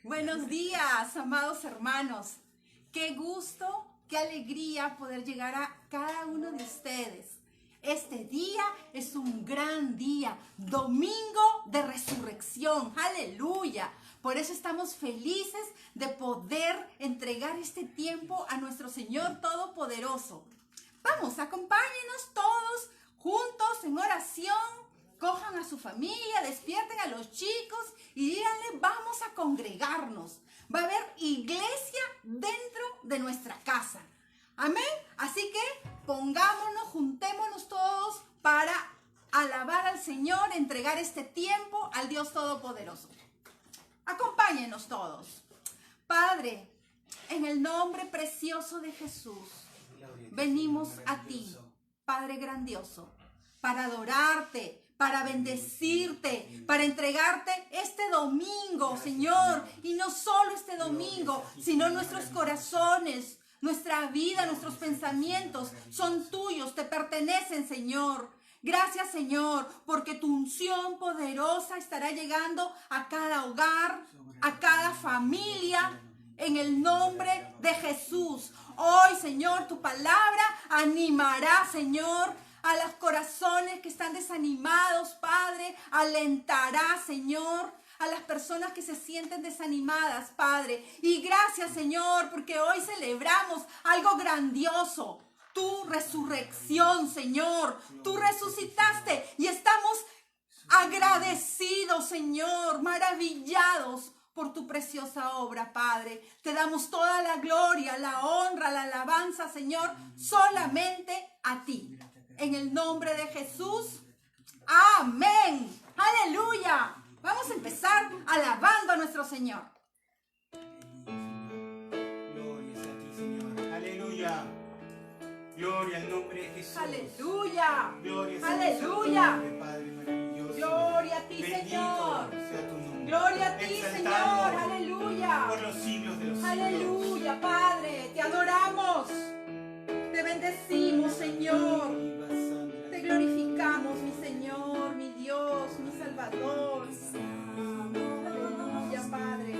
Buenos días, amados hermanos. Qué gusto, qué alegría poder llegar a cada uno de ustedes. Este día es un gran día, domingo de resurrección, aleluya. Por eso estamos felices de poder entregar este tiempo a nuestro Señor Todopoderoso. Vamos, acompáñenos todos juntos en oración. Cojan a su familia, despierten a los chicos y díganle, vamos a congregarnos. Va a haber iglesia dentro de nuestra casa. Amén. Así que pongámonos, juntémonos todos para alabar al Señor, entregar este tiempo al Dios Todopoderoso. Acompáñenos todos. Padre, en el nombre precioso de Jesús, venimos a ti, Padre grandioso, para adorarte, para bendecirte, para entregarte este domingo, Señor. Y no solo este domingo, sino nuestros corazones, nuestra vida, nuestros pensamientos son tuyos, te pertenecen, Señor. Gracias, Señor, porque tu unción poderosa estará llegando a cada hogar, a cada familia, en el nombre de Jesús. Hoy, Señor, tu palabra animará, Señor, a los corazones que están desanimados, Padre. Alentará, Señor, a las personas que se sienten desanimadas, Padre. Y gracias, Señor, porque hoy celebramos algo grandioso. Tu resurrección, Señor. Tú resucitaste y estamos agradecidos, Señor, maravillados por tu preciosa obra, Padre. Te damos toda la gloria, la honra, la alabanza, Señor, solamente a ti. En el nombre de Jesús. Amén. Aleluya. Vamos a empezar alabando a nuestro Señor. Gloria a ti, Señor. Aleluya. Gloria al nombre de Jesús. Aleluya. Gloria Aleluya. Padre maravilloso. Gloria a ti, Bendito Señor. sea tu nombre. Gloria a ti, Exaltado Señor. Aleluya. por los siglos de los siglos. Aleluya, Padre. Te adoramos. Te bendecimos, Señor. Te glorificamos, mi Señor, mi Dios, mi Salvador. Aleluya, Padre.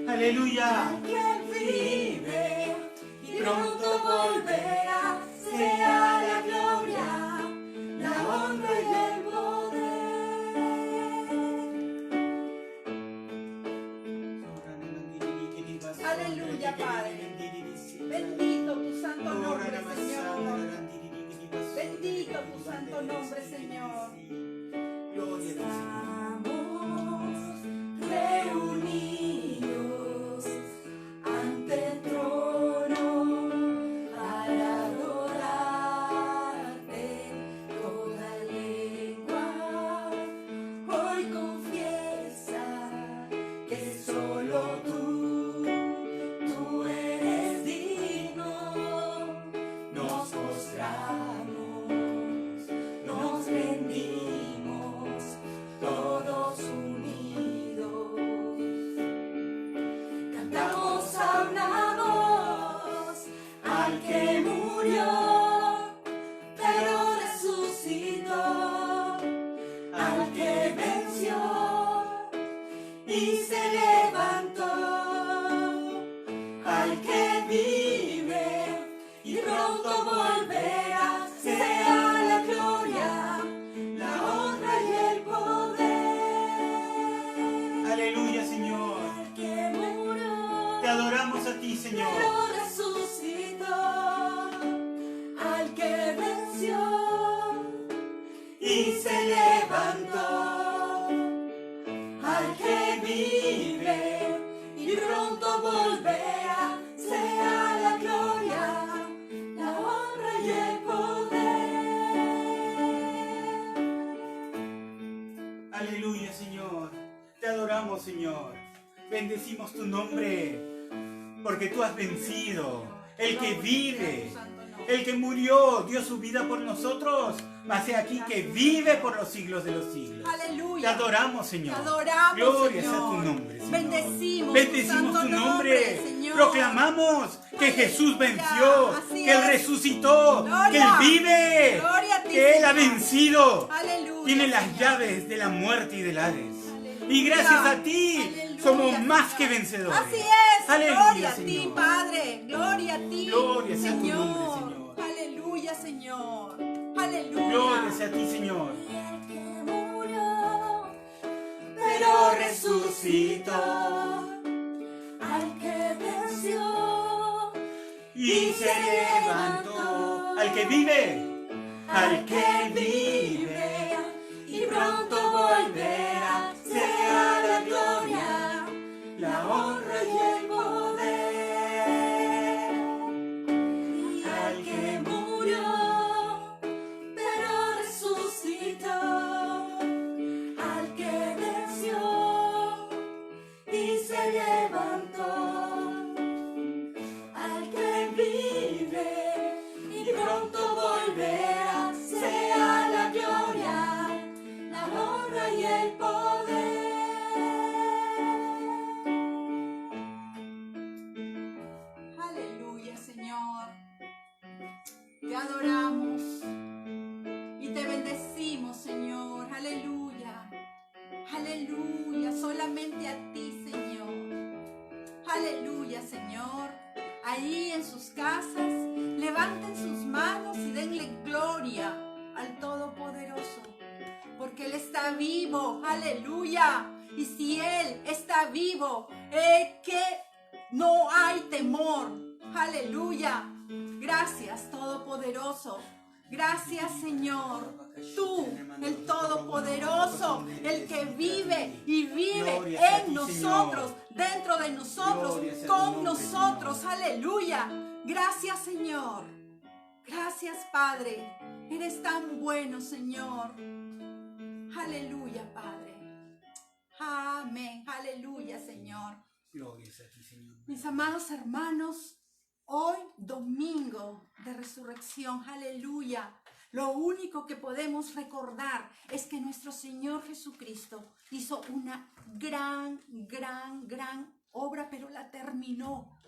Aleluya. Quien vive y pronto volverá, sea la gloria, la honra y el poder. Aleluya, Padre. Bendito tu santo nombre, Señor. Bendito tu santo nombre, Señor. Gloria a ti, Señor. Reunidos ante el trono para adorarte, toda lengua hoy confiesa que solo tú eres digno. Nos postramos, nos rendimos, todos unidos. Cantamos a una voz al que murió, pero resucitó, al que venció y se levantó, al que vive y pronto volverá, sea la gloria, la honra y el poder. Aleluya, Señor. Al que murió, Te adoramos a ti, Señor. pero resucitó, al que venció Y se levantó, Aleluya, Señor. Te adoramos, Señor. Bendecimos tu nombre, porque tú has vencido. El que vive, el que murió, dio su vida por nosotros, mas he aquí que vive por los siglos de los siglos. Aleluya. Te adoramos, Señor. Te adoramos, Gloria Señor. sea tu nombre, Señor. Bendecimos tu nombre. Señor. Proclamamos que Jesús venció, Así que Él es. resucitó, Gloria. que Él vive, Gloria a ti, que Él ha Señor. vencido. Aleluya, Tiene las Señor. llaves de la muerte y del Hades. Aleluya. Y gracias a ti Aleluya, somos más Señor. que vencedores. Así es. Aleluya, Gloria a ti, Señor. Padre. Gloria a ti. Gloria sea tu Señor. nombre, Señor. Aleluya, Señor. Aleluya. Gloria sea a ti, Señor. El que murió, Pero resucitó al que venció y se levantó. Al que vive, al que vive, y pronto volverá, sea la gloria, la honra y el poder. al que murió, pero resucitó, al que venció y se levantó, al que vive y pronto volverá, sea la gloria, la honra y el poder. Aleluya, Señor. Te adoramos y te bendecimos, Señor. Aleluya. Aleluya. Solamente a ti, Señor. Aleluya, Señor. Ahí en sus casas, levanten sus manos y denle gloria al Todopoderoso. Porque Él está vivo. Aleluya. Y si Él está vivo, que no hay temor. Aleluya. Gracias, Todopoderoso. Gracias, Señor. Tú, el Todopoderoso, el que vive y vive Gloria sea a en ti, nosotros, Señor. dentro de nosotros, Gloria sea tu con nombre, nosotros. Señor. Aleluya. Gracias, Señor. Gracias, Padre. Eres tan bueno, Señor. Aleluya, Padre. Amén. Aleluya, Señor. Gloria sea a ti, Señor. Mis amados hermanos, hoy domingo de resurrección, aleluya. Lo único que podemos recordar es que nuestro Señor Jesucristo hizo una gran obra, pero la terminó.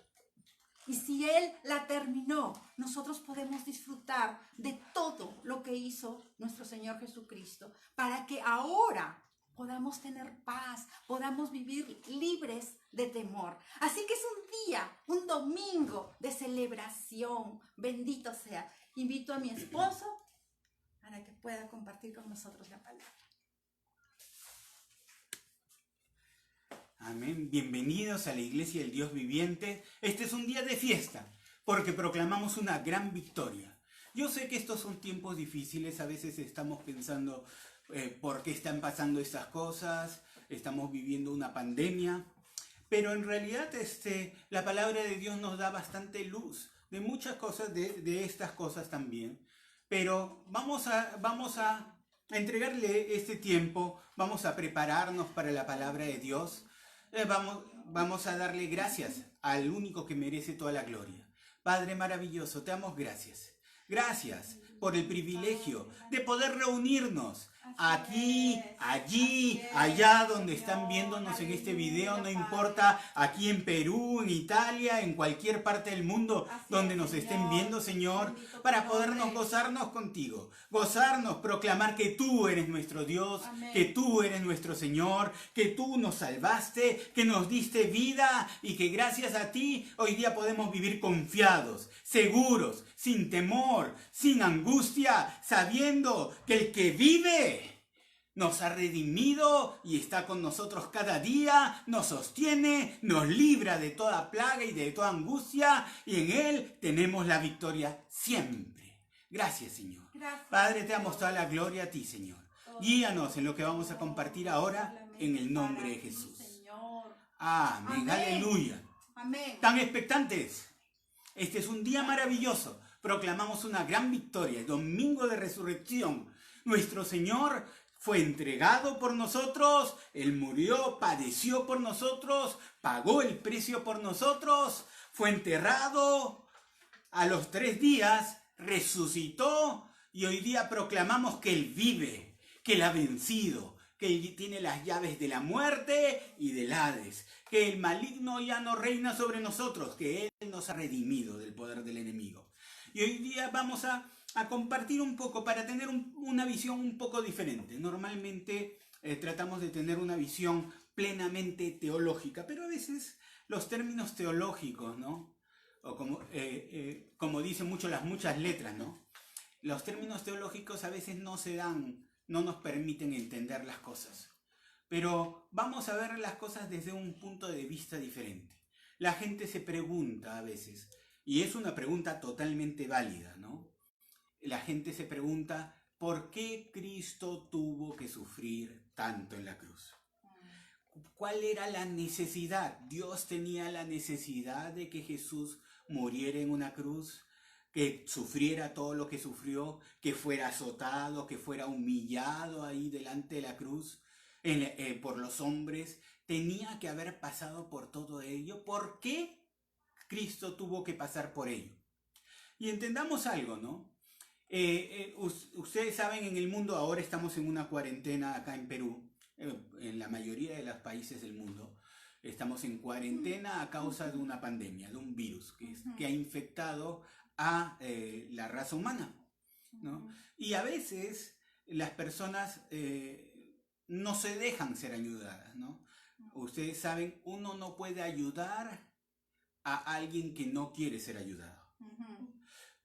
Y si Él la terminó, nosotros podemos disfrutar de todo lo que hizo nuestro Señor Jesucristo, para que ahora podamos tener paz, podamos vivir libres de temor. Así que es un día, un domingo de celebración. Bendito sea. Invito a mi esposo para que pueda compartir con nosotros la palabra. Amén. Bienvenidos a la Iglesia del Dios Viviente. Este es un día de fiesta, porque proclamamos una gran victoria. Yo sé que estos son tiempos difíciles, a veces estamos pensando por qué están pasando estas cosas, estamos viviendo una pandemia, pero en realidad la palabra de Dios nos da bastante luz de muchas cosas, de estas cosas también. Pero vamos a entregarle este tiempo, vamos a prepararnos para la palabra de Dios. Vamos a darle gracias al único que merece toda la gloria. Padre maravilloso, te damos gracias. Gracias por el privilegio de poder reunirnos aquí, allí, allá donde están viéndonos en este video, no importa, aquí en Perú, en Italia, en cualquier parte del mundo donde nos estén viendo, Señor, para podernos gozarnos contigo, gozarnos, proclamar que tú eres nuestro Dios, que tú eres nuestro Señor, que tú nos salvaste, que nos diste vida y que gracias a ti hoy día podemos vivir confiados, seguros, sin temor, sin angustia, sabiendo que el que vive nos ha redimido y está con nosotros cada día, nos sostiene, nos libra de toda plaga y de toda angustia, y en Él tenemos la victoria siempre. Gracias, Señor. Gracias. Padre, te damos toda la gloria a ti, Señor. Guíanos en lo que vamos a compartir ahora, en el nombre de Jesús. Señor. Amén. Amén. Aleluya. Amén. ¿Están expectantes? Este es un día maravilloso. Proclamamos una gran victoria, el domingo de resurrección. Nuestro Señor fue entregado por nosotros, Él murió, padeció por nosotros, pagó el precio por nosotros, fue enterrado, a los 3 días resucitó y hoy día proclamamos que Él vive, que Él ha vencido, que Él tiene las llaves de la muerte y del Hades, que el maligno ya no reina sobre nosotros, que Él nos ha redimido del poder del enemigo. Y hoy día vamos a compartir un poco para tener una visión un poco diferente. Normalmente tratamos de tener una visión plenamente teológica, pero a veces los términos teológicos, ¿no? O como dicen mucho las muchas letras, ¿no? Los términos teológicos a veces no nos permiten entender las cosas. Pero vamos a ver las cosas desde un punto de vista diferente. La gente se pregunta a veces, y es una pregunta totalmente válida, ¿no? La gente se pregunta, ¿por qué Cristo tuvo que sufrir tanto en la cruz? ¿Cuál era la necesidad? ¿Dios tenía la necesidad de que Jesús muriera en una cruz? ¿Que sufriera todo lo que sufrió? ¿Que fuera azotado? ¿Que fuera humillado ahí delante de la cruz por los hombres? ¿Tenía que haber pasado por todo ello? ¿Por qué Cristo tuvo que pasar por ello? Y entendamos algo, ¿no? Ustedes saben, en el mundo ahora estamos en una cuarentena acá en Perú, en la mayoría de los países del mundo, estamos en cuarentena a causa de una pandemia, de un virus que ha infectado a la raza humana, ¿no? Y a veces las personas no se dejan ser ayudadas, ¿no? Ustedes saben, uno no puede ayudar a alguien que no quiere ser ayudado.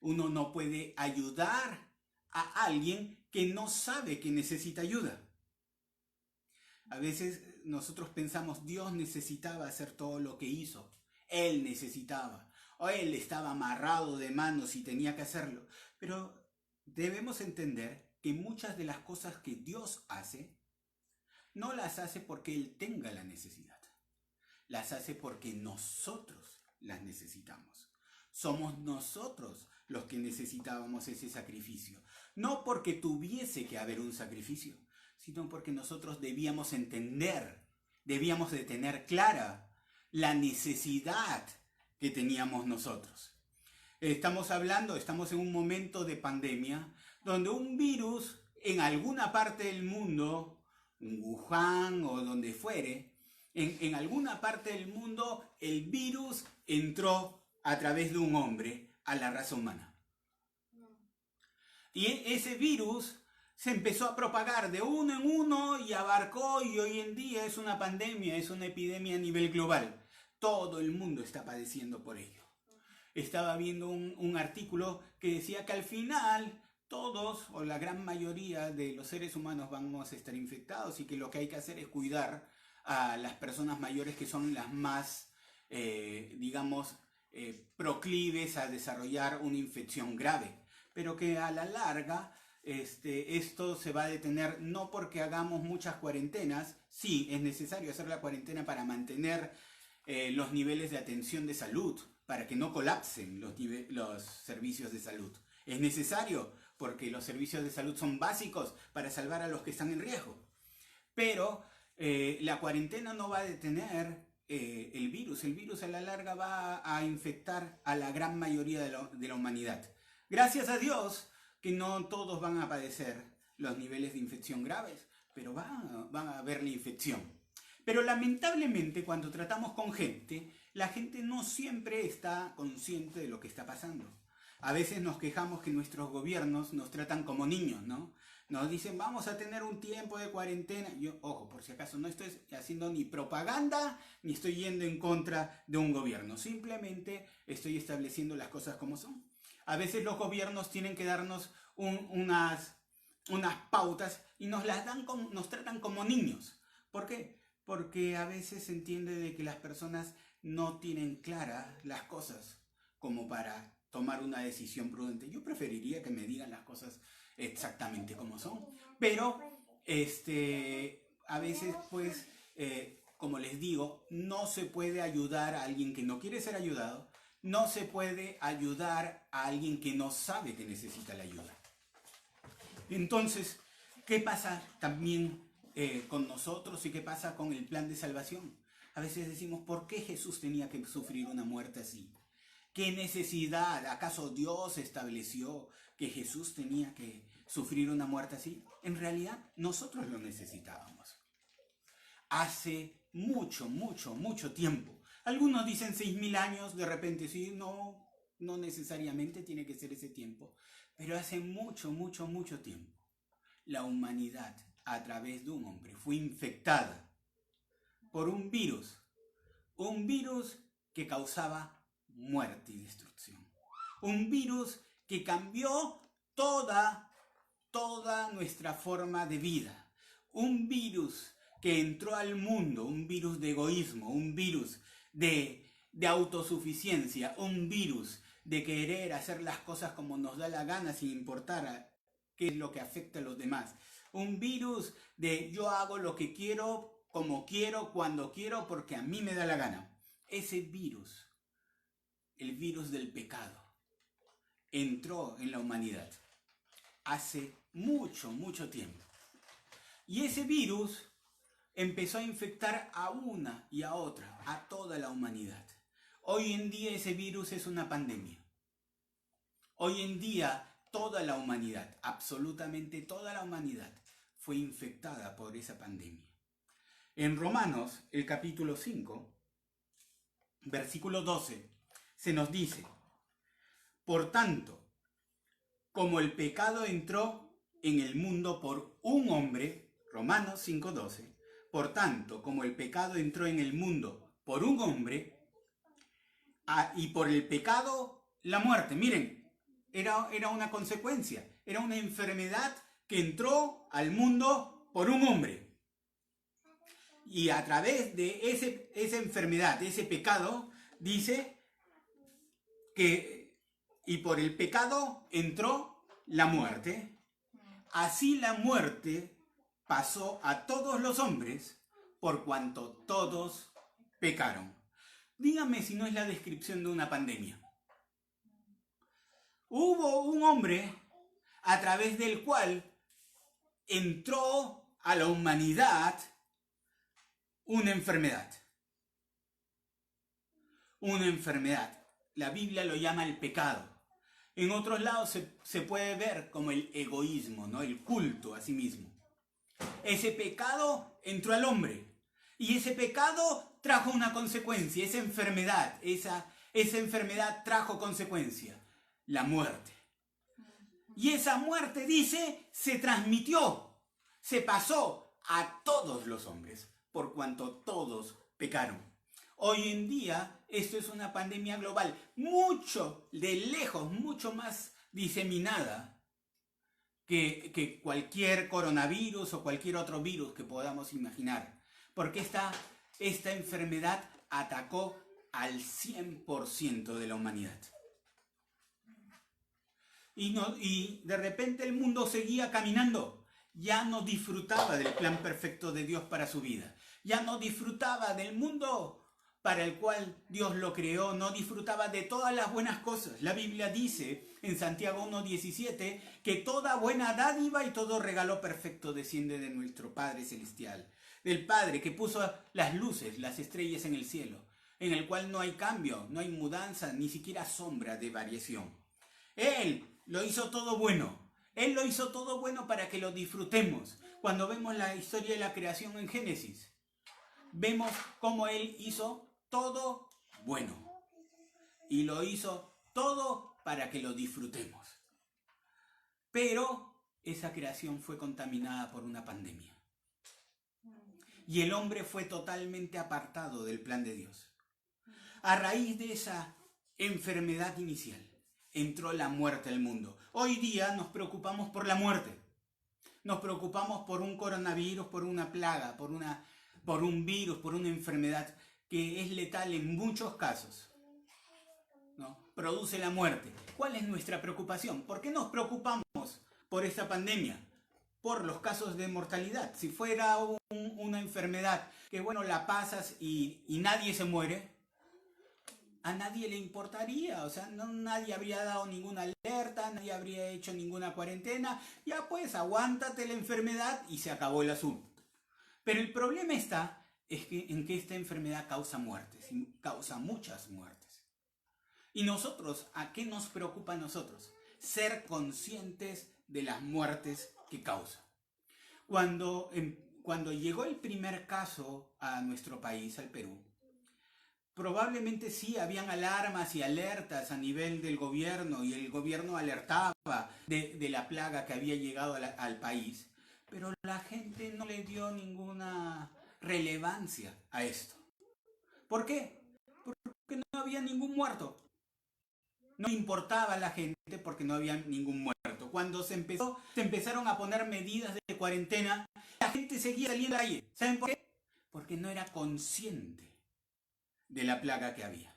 Uno no puede ayudar a alguien que no sabe que necesita ayuda. A veces nosotros pensamos, Dios necesitaba hacer todo lo que hizo. Él necesitaba. O Él estaba amarrado de manos y tenía que hacerlo. Pero debemos entender que muchas de las cosas que Dios hace, no las hace porque Él tenga la necesidad. Las hace porque nosotros las necesitamos. Somos nosotros los que necesitábamos ese sacrificio. No porque tuviese que haber un sacrificio, sino porque nosotros debíamos entender, debíamos de tener clara la necesidad que teníamos nosotros. Estamos en un momento de pandemia, donde un virus en alguna parte del mundo, en Wuhan o donde fuere, en alguna parte del mundo el virus entró a través de un hombre a la raza humana. Y ese virus se empezó a propagar de uno en uno y abarcó, y hoy en día es una pandemia, es una epidemia a nivel global. Todo el mundo está padeciendo por ello. Estaba viendo un artículo que decía que al final todos o la gran mayoría de los seres humanos vamos a estar infectados y que lo que hay que hacer es cuidar a las personas mayores, que son las más, proclives a desarrollar una infección grave, pero que a la larga esto se va a detener, no porque hagamos muchas cuarentenas. Sí, es necesario hacer la cuarentena para mantener los niveles de atención de salud, para que no colapsen los servicios de salud. Es necesario porque los servicios de salud son básicos para salvar a los que están en riesgo. Pero la cuarentena no va a detener el virus. El virus a la larga va a infectar a la gran mayoría de la humanidad. Gracias a Dios que no todos van a padecer los niveles de infección graves, pero van a haber la infección. Pero lamentablemente cuando tratamos con gente, la gente no siempre está consciente de lo que está pasando. A veces nos quejamos que nuestros gobiernos nos tratan como niños, ¿no? Nos dicen, vamos a tener un tiempo de cuarentena. Yo, ojo, por si acaso, no estoy haciendo ni propaganda, ni estoy yendo en contra de un gobierno. Simplemente estoy estableciendo las cosas como son. A veces los gobiernos tienen que darnos unas pautas y nos tratan como niños. ¿Por qué? Porque a veces se entiende de que las personas no tienen claras las cosas como para tomar una decisión prudente. Yo preferiría que me digan las cosas exactamente como son. Pero a veces, pues, como les digo, no se puede ayudar a alguien que no quiere ser ayudado. No se puede ayudar a alguien que no sabe que necesita la ayuda. Entonces, ¿Qué pasa también con nosotros y qué pasa con el plan de salvación? A veces decimos, ¿por qué Jesús tenía que sufrir una muerte así? ¿Qué necesidad? ¿Acaso Dios estableció que Jesús tenía que sufrir una muerte así? En realidad, nosotros lo necesitábamos. Hace mucho tiempo. Algunos dicen 6.000 años, de repente sí, no necesariamente tiene que ser ese tiempo. Pero hace mucho tiempo, la humanidad, a través de un hombre, fue infectada por un virus que causaba muerte y destrucción. Un virus que cambió toda nuestra forma de vida. Un virus que entró al mundo, un virus de egoísmo, un virus de autosuficiencia, un virus de querer hacer las cosas como nos da la gana sin importar qué es lo que afecta a los demás. Un virus de yo hago lo que quiero, como quiero, cuando quiero, porque a mí me da la gana. Ese virus, el virus del pecado, entró en la humanidad hace mucho tiempo. Y ese virus empezó a infectar a una y a otra, a toda la humanidad. Hoy en día ese virus es una pandemia. Hoy en día toda la humanidad, absolutamente toda la humanidad, fue infectada por esa pandemia. En Romanos, el capítulo 5, versículo 12, se nos dice: por tanto, como el pecado entró en el mundo por un hombre, Romanos 5:12, por tanto, como el pecado entró en el mundo por un hombre, y por el pecado la muerte. Miren, era una consecuencia, era una enfermedad que entró al mundo por un hombre. Y a través de esa enfermedad, de ese pecado, dice que, y por el pecado entró la muerte. Así la muerte pasó a todos los hombres por cuanto todos pecaron. Dígame si no es la descripción de una pandemia. Hubo un hombre a través del cual entró a la humanidad una enfermedad. Una enfermedad. La Biblia lo llama el pecado. En otros lados se puede ver como el egoísmo, ¿no? El culto a sí mismo. Ese pecado entró al hombre. Y ese pecado trajo una consecuencia. Esa enfermedad trajo consecuencia. La muerte. Y esa muerte, dice, se transmitió. Se pasó a todos los hombres. Por cuanto todos pecaron. Hoy en día esto es una pandemia global, mucho de lejos, mucho más diseminada que cualquier coronavirus o cualquier otro virus que podamos imaginar. Porque esta enfermedad atacó al 100% de la humanidad. Y de repente el mundo seguía caminando. Ya no disfrutaba del plan perfecto de Dios para su vida. Ya no disfrutaba del mundo para el cual Dios lo creó. No disfrutaba de todas las buenas cosas. La Biblia dice en Santiago 1:17 que toda buena dádiva y todo regalo perfecto desciende de nuestro Padre Celestial. Del Padre que puso las luces, las estrellas en el cielo, en el cual no hay cambio, no hay mudanza, ni siquiera sombra de variación. Él lo hizo todo bueno. Él lo hizo todo bueno para que lo disfrutemos. Cuando vemos la historia de la creación en Génesis, vemos cómo Él hizo todo bueno. Y lo hizo todo para que lo disfrutemos. Pero esa creación fue contaminada por una pandemia. Y el hombre fue totalmente apartado del plan de Dios. A raíz de esa enfermedad inicial, entró la muerte al mundo. Hoy día nos preocupamos por la muerte. Nos preocupamos por un coronavirus, por una plaga, por un virus, por una enfermedad que es letal en muchos casos, ¿no? Produce la muerte. ¿Cuál es nuestra preocupación? ¿Por qué nos preocupamos por esta pandemia? Por los casos de mortalidad. Si fuera una enfermedad que, bueno, la pasas y nadie se muere, a nadie le importaría, o sea, nadie habría dado ninguna alerta, nadie habría hecho ninguna cuarentena, ya pues aguántate la enfermedad y se acabó el asunto. Pero el problema está en que esta enfermedad causa muertes, y causa muchas muertes. ¿Y nosotros, a qué nos preocupa a nosotros? Ser conscientes de las muertes que causa. Cuando llegó el primer caso a nuestro país, al Perú, probablemente sí habían alarmas y alertas a nivel del gobierno y el gobierno alertaba de la plaga que había llegado al país, pero la gente no le dio ninguna relevancia a esto. ¿Por qué? Porque no había ningún muerto. No importaba a la gente porque no había ningún muerto. Cuando se empezaron a poner medidas de cuarentena, la gente seguía saliendo a la calle. ¿Saben por qué? Porque no era consciente de la plaga que había.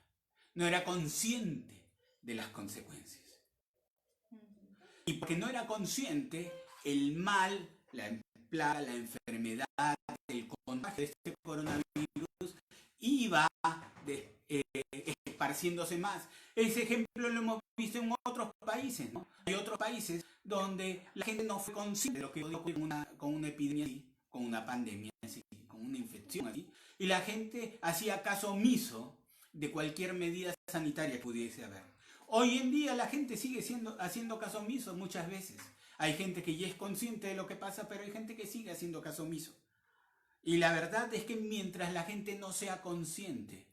No era consciente de las consecuencias. Y porque no era consciente, el mal, la plaga, la enfermedad, el contagio de este coronavirus iba esparciéndose más. Ese ejemplo lo hemos visto en otros países, ¿no? Hay otros países donde la gente no fue consciente de lo que podía ocurrir con una epidemia así, con una pandemia así, con una infección así, y la gente hacía caso omiso de cualquier medida sanitaria que pudiese haber. Hoy en día la gente sigue haciendo caso omiso muchas veces. Hay gente que ya es consciente de lo que pasa, pero hay gente que sigue haciendo caso omiso. Y la verdad es que mientras la gente no sea consciente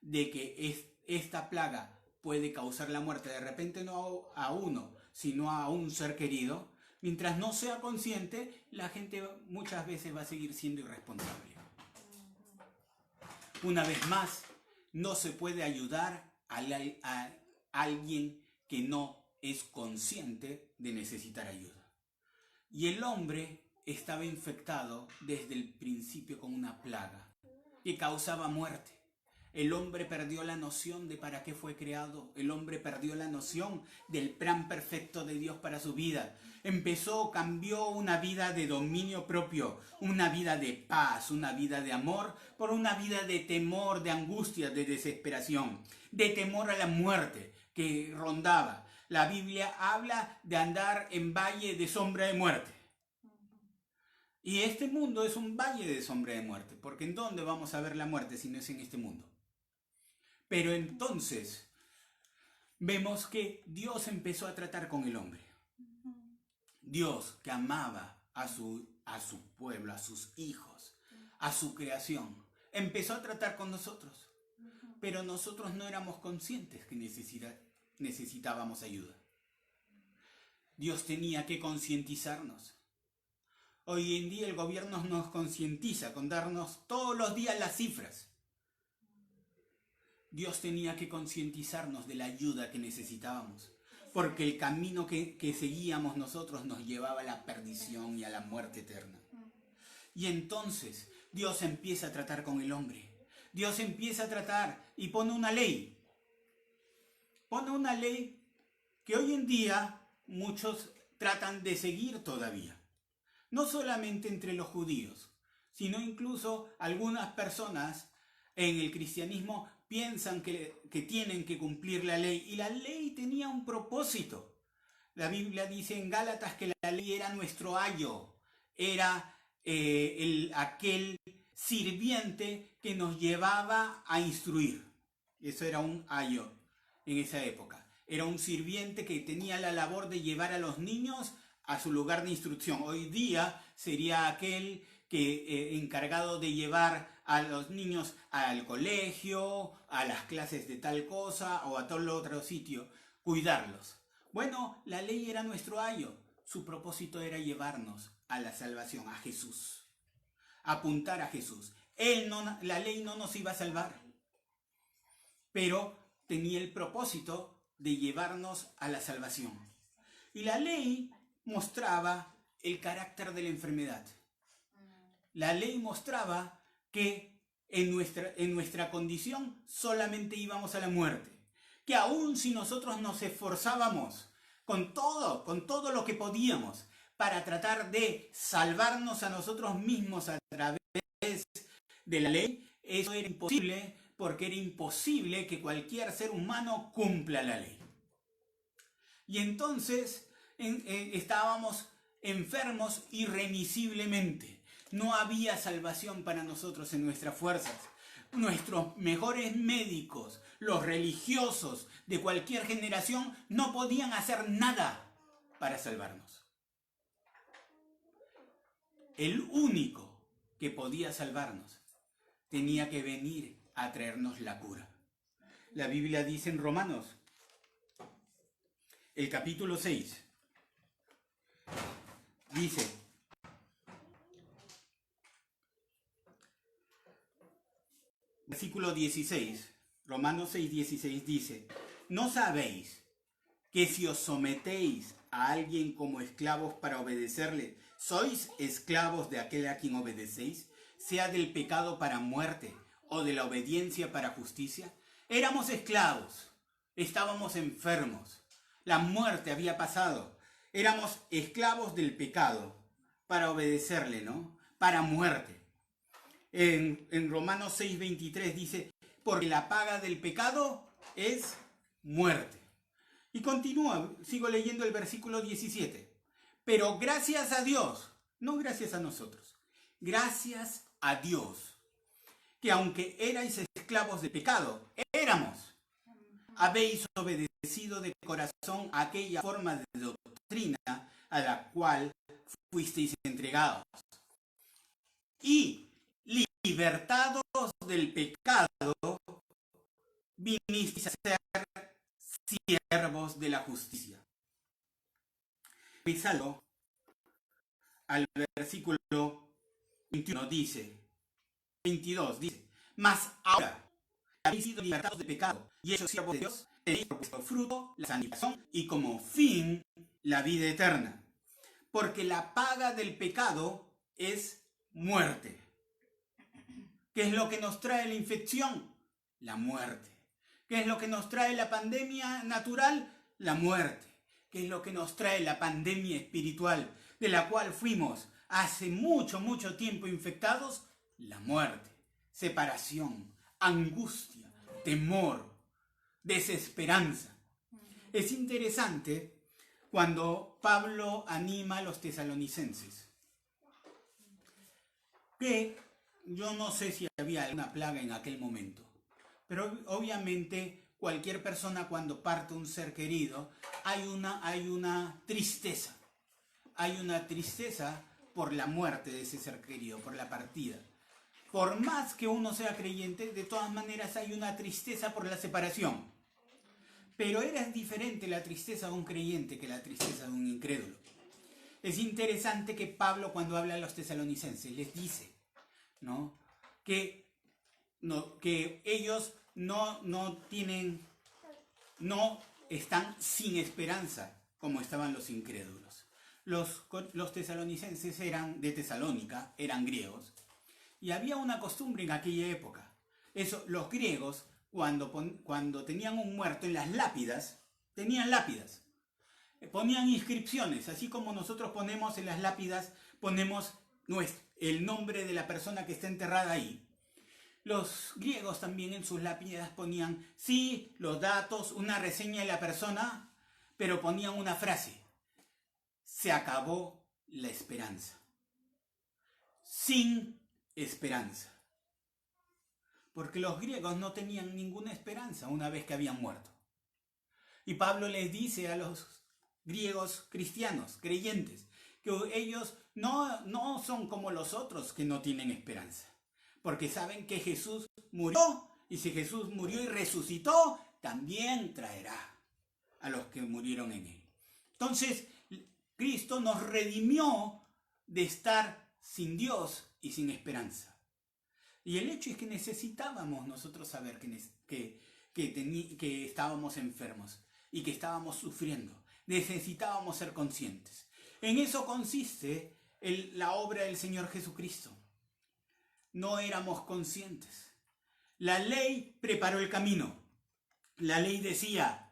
de que esta plaga puede causar la muerte, de repente no a uno, sino a un ser querido, mientras no sea consciente, la gente muchas veces va a seguir siendo irresponsable. Una vez más, no se puede ayudar a alguien que no es consciente de necesitar ayuda. Y el hombre estaba infectado desde el principio con una plaga que causaba muerte. El hombre perdió la noción de para qué fue creado. El hombre perdió la noción del plan perfecto de Dios para su vida. Cambió una vida de dominio propio, una vida de paz, una vida de amor, por una vida de temor, de angustia, de desesperación, de temor a la muerte que rondaba. La Biblia habla de andar en valle de sombra de muerte. Y este mundo es un valle de sombra de muerte, porque ¿en dónde vamos a ver la muerte si no es en este mundo? Pero entonces vemos que Dios empezó a tratar con el hombre. Dios, que amaba a su pueblo, a sus hijos, a su creación, empezó a tratar con nosotros. Pero nosotros no éramos conscientes que necesitábamos ayuda. Dios tenía que concientizarnos. Hoy en día el gobierno nos concientiza con darnos todos los días las cifras. Dios tenía que concientizarnos de la ayuda que necesitábamos, porque el camino que seguíamos nosotros nos llevaba a la perdición y a la muerte eterna. Y entonces Dios empieza a tratar con el hombre. Dios empieza a tratar y pone una ley. Pone una ley que hoy en día muchos tratan de seguir todavía. No solamente entre los judíos, sino incluso algunas personas en el cristianismo piensan que tienen que cumplir la ley. Y la ley tenía un propósito. La Biblia dice en Gálatas que la ley era nuestro ayo. Era aquel sirviente que nos llevaba a instruir. Eso era un ayo en esa época. Era un sirviente que tenía la labor de llevar a los niños a su lugar de instrucción. Hoy día sería aquel que encargado de llevar a los niños al colegio, a las clases de tal cosa o a todo otro sitio, cuidarlos. Bueno, la ley era nuestro ayo. Su propósito era llevarnos a la salvación, a Jesús. Apuntar a Jesús. La ley no nos iba a salvar, pero tenía el propósito de llevarnos a la salvación. Y la ley mostraba el carácter de la enfermedad. La ley mostraba que en nuestra condición solamente íbamos a la muerte. Que aun si nosotros nos esforzábamos con todo lo que podíamos para tratar de salvarnos a nosotros mismos a través de la ley, eso era imposible porque era imposible que cualquier ser humano cumpla la ley. Y entonces estábamos enfermos irremisiblemente. No había salvación para nosotros en nuestras fuerzas. Nuestros mejores médicos, los religiosos de cualquier generación, no podían hacer nada para salvarnos. El único que podía salvarnos tenía que venir a traernos la cura. La Biblia dice en Romanos, el capítulo 6, dice, versículo 16, Romanos 6, 16 dice, ¿no sabéis que si os sometéis a alguien como esclavos para obedecerle, sois esclavos de aquel a quien obedecéis, sea del pecado para muerte o de la obediencia para justicia? Éramos esclavos, estábamos enfermos, la muerte había pasado, éramos esclavos del pecado para obedecerle, ¿no? Para muerte. En Romanos 6, 23 dice, porque la paga del pecado es muerte. Y continúa, sigo leyendo el versículo 17. Pero gracias a Dios, no gracias a nosotros, gracias a Dios, que aunque erais esclavos de pecado, habéis obedecido de corazón aquella forma de doctrina a la cual fuisteis entregados. Y libertados del pecado, vinisteis a ser siervos de la justicia. Salgo al versículo 21 dice, 22 dice, mas ahora habéis sido libertados del pecado y hechos siervos de Dios, tenéis por vuestro fruto la santificación y como fin la vida eterna. Porque la paga del pecado es muerte. ¿Qué es lo que nos trae la infección? La muerte. ¿Qué es lo que nos trae la pandemia natural? La muerte. ¿Qué es lo que nos trae la pandemia espiritual, de la cual fuimos hace mucho, mucho tiempo infectados? La muerte, separación, angustia, temor, desesperanza. Es interesante cuando Pablo anima a los tesalonicenses, que yo no sé si había alguna plaga en aquel momento, pero obviamente cualquier persona cuando parte un ser querido, hay una tristeza. Hay una tristeza por la muerte de ese ser querido, por la partida. Por más que uno sea creyente, de todas maneras hay una tristeza por la separación. Pero era diferente la tristeza de un creyente que la tristeza de un incrédulo. Es interesante que Pablo, cuando habla a los tesalonicenses, les dice, ¿no?, que ellos no están sin esperanza como estaban los incrédulos. Los tesalonicenses eran de Tesalónica, eran griegos, y había una costumbre en aquella época. Los griegos, cuando tenían un muerto en las lápidas, tenían lápidas, ponían inscripciones, así como nosotros ponemos en las lápidas, ponemos el nombre de la persona que está enterrada ahí. Los griegos también en sus lápidas ponían, sí, los datos, una reseña de la persona, pero ponían una frase: se acabó la esperanza. Sin esperanza. Porque los griegos no tenían ninguna esperanza una vez que habían muerto. Y Pablo les dice a los griegos cristianos, creyentes, que ellos no son como los otros que no tienen esperanza. Porque saben que Jesús murió, y si Jesús murió y resucitó, también traerá a los que murieron en él. Entonces, Cristo nos redimió de estar sin Dios y sin esperanza. Y el hecho es que necesitábamos nosotros saber que estábamos enfermos y que estábamos sufriendo. Necesitábamos ser conscientes. En eso consiste la obra del Señor Jesucristo. No éramos conscientes. La ley preparó el camino. La ley decía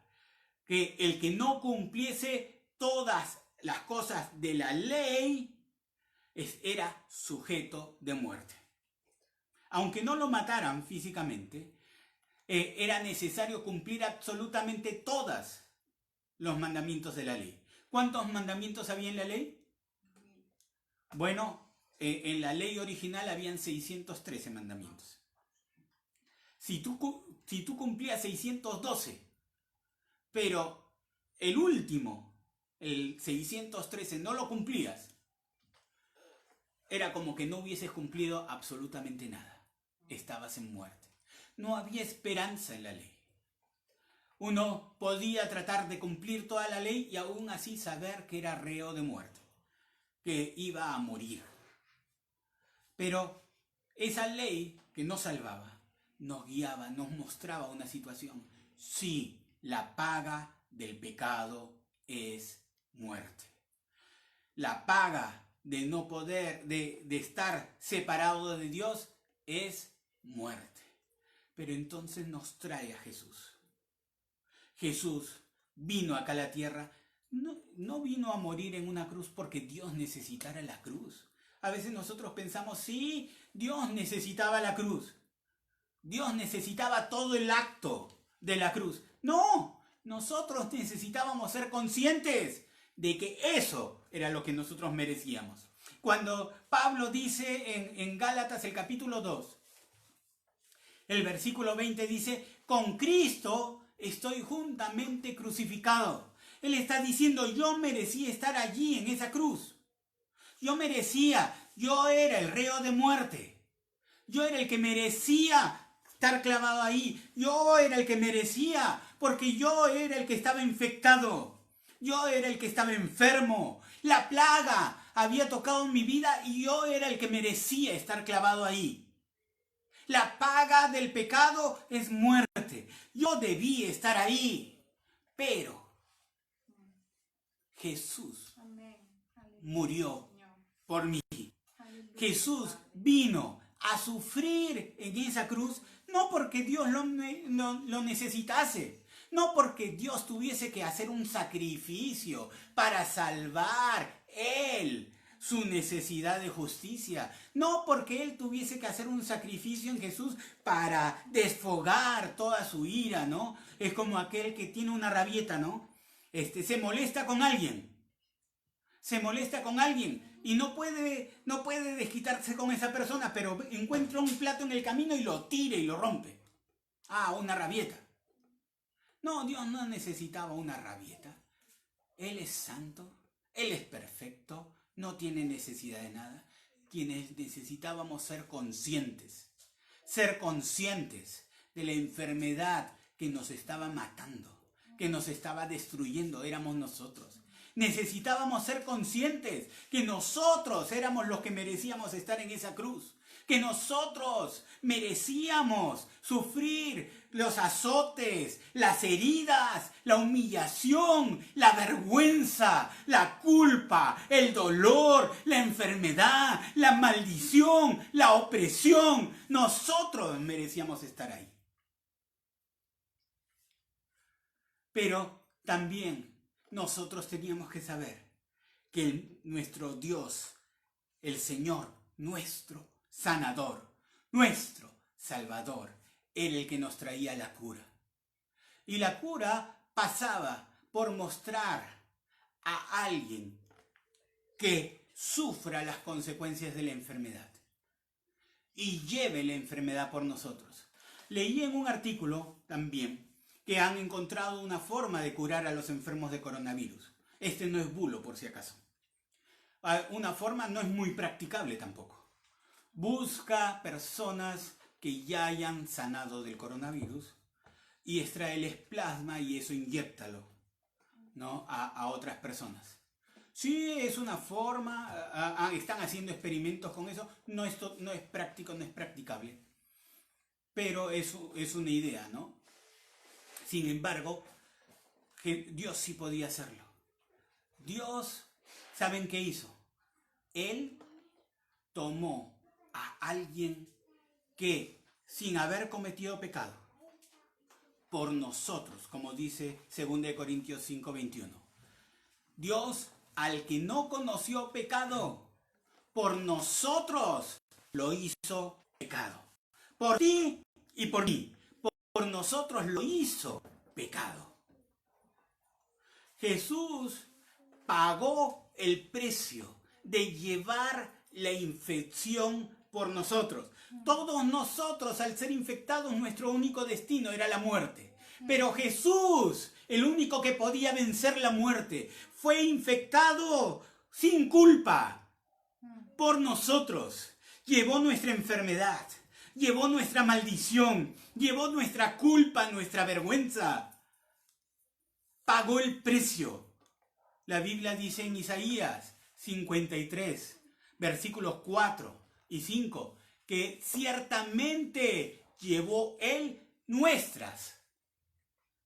que el que no cumpliese todas las cosas de la ley era sujeto de muerte. Aunque no lo mataran físicamente, era necesario cumplir absolutamente todos los mandamientos de la ley. ¿Cuántos mandamientos había en la ley? Bueno, en la ley original habían 613 mandamientos. Si tú cumplías 612, pero el último, el 613, no lo cumplías, era como que no hubieses cumplido absolutamente nada. Estabas en muerte. No había esperanza en la ley. Uno podía tratar de cumplir toda la ley y aún así saber que era reo de muerte, que iba a morir. Pero esa ley que nos salvaba, nos guiaba, nos mostraba una situación. Sí, la paga del pecado es muerte. La paga de no poder, de estar separado de Dios es muerte. Pero entonces nos trae a Jesús. Jesús vino acá a la tierra, no vino a morir en una cruz porque Dios necesitara la cruz. A veces nosotros pensamos, sí, Dios necesitaba la cruz. Dios necesitaba todo el acto de la cruz. No, nosotros necesitábamos ser conscientes de que eso era lo que nosotros merecíamos. Cuando Pablo dice en Gálatas el capítulo 2, el versículo 20 dice, con Cristo estoy juntamente crucificado. Él está diciendo, yo merecía estar allí en esa cruz. Yo era el reo de muerte. Yo era el que merecía estar clavado ahí. Yo era el que merecía, porque yo era el que estaba infectado. Yo era el que estaba enfermo. La plaga había tocado mi vida y yo era el que merecía estar clavado ahí. La paga del pecado es muerte. Yo debí estar ahí. Pero Jesús murió por mí. Jesús vino a sufrir en esa cruz, no porque Dios lo necesitase, no porque Dios tuviese que hacer un sacrificio para salvar Él su necesidad de justicia, no porque Él tuviese que hacer un sacrificio en Jesús para desfogar toda su ira, ¿no? Es como aquel que tiene una rabieta, ¿no? Se molesta con alguien y no puede desquitarse con esa persona, pero encuentra un plato en el camino y lo tira y lo rompe. Ah, una rabieta. No, Dios no necesitaba una rabieta. Él es santo, Él es perfecto, no tiene necesidad de nada. Quienes necesitábamos ser conscientes de la enfermedad que nos estaba matando, que nos estaba destruyendo, éramos nosotros. Necesitábamos ser conscientes que nosotros éramos los que merecíamos estar en esa cruz, que nosotros merecíamos sufrir los azotes, las heridas, la humillación, la vergüenza, la culpa, el dolor, la enfermedad, la maldición, la opresión. Nosotros merecíamos estar ahí. Pero también nosotros teníamos que saber que nuestro Dios, el Señor, nuestro sanador, nuestro Salvador, era el que nos traía la cura. Y la cura pasaba por mostrar a alguien que sufra las consecuencias de la enfermedad y lleve la enfermedad por nosotros. Leí en un artículo también que han encontrado una forma de curar a los enfermos de coronavirus. Este no es bulo, por si acaso. Una forma no es muy practicable tampoco. Busca personas que ya hayan sanado del coronavirus y extraeles plasma y eso inyéctalo, ¿no? a otras personas. Sí, es una forma, están haciendo experimentos con eso, no es práctico, no es practicable, pero eso es una idea, ¿no? Sin embargo, Dios sí podía hacerlo. Dios, ¿saben qué hizo? Él tomó a alguien que, sin haber cometido pecado, por nosotros, como dice 2 Corintios 5:21. Dios, al que no conoció pecado, por nosotros lo hizo pecado. Por ti y por mí. por nosotros lo hizo pecado. Jesús pagó el precio de llevar la infección por nosotros. Todos nosotros, al ser infectados, nuestro único destino era la muerte. Pero Jesús, el único que podía vencer la muerte, fue infectado sin culpa por nosotros. Llevó nuestra enfermedad, llevó nuestra maldición, llevó nuestra culpa, nuestra vergüenza. Pagó el precio. La Biblia dice en Isaías 53, versículos 4 y 5, que ciertamente llevó Él nuestras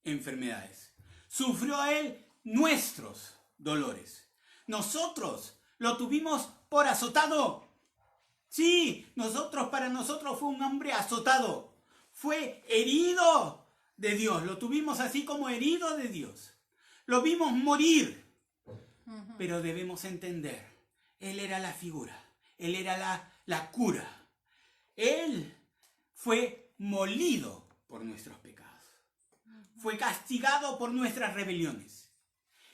enfermedades. Sufrió Él nuestros dolores. Nosotros lo tuvimos por azotado. Sí, para nosotros fue un hombre azotado. Fue herido de Dios. Lo tuvimos así como herido de Dios. Lo vimos morir. Pero debemos entender, Él era la figura. Él era la cura. Él fue molido por nuestros pecados. Fue castigado por nuestras rebeliones.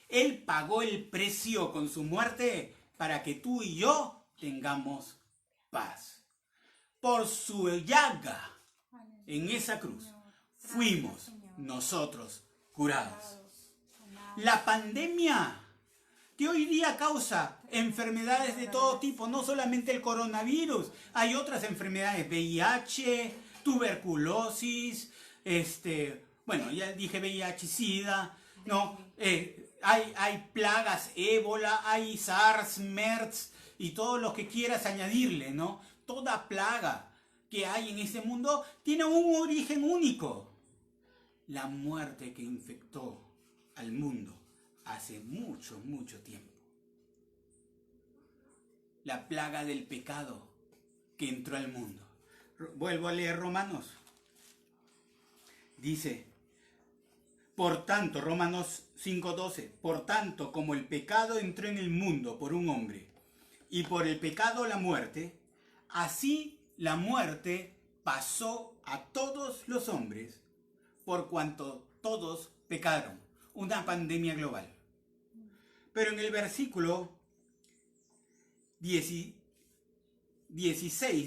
Él pagó el precio con su muerte para que tú y yo tengamos paz. Por su llaga en esa cruz fuimos nosotros curados. La pandemia que hoy día causa enfermedades de todo tipo, no solamente el coronavirus, hay otras enfermedades, VIH, tuberculosis, ya dije VIH, SIDA, ¿no? Hay plagas, ébola, hay SARS, MERS y todo lo que quieras añadirle, ¿no? Toda plaga que hay en este mundo tiene un origen único. La muerte que infectó al mundo hace mucho, mucho tiempo. La plaga del pecado que entró al mundo. Vuelvo a leer Romanos. Dice, por tanto, Romanos 5:12, por tanto, como el pecado entró en el mundo por un hombre, y por el pecado la muerte, así la muerte pasó a todos los hombres, por cuanto todos pecaron. Una pandemia global. Pero en el versículo 16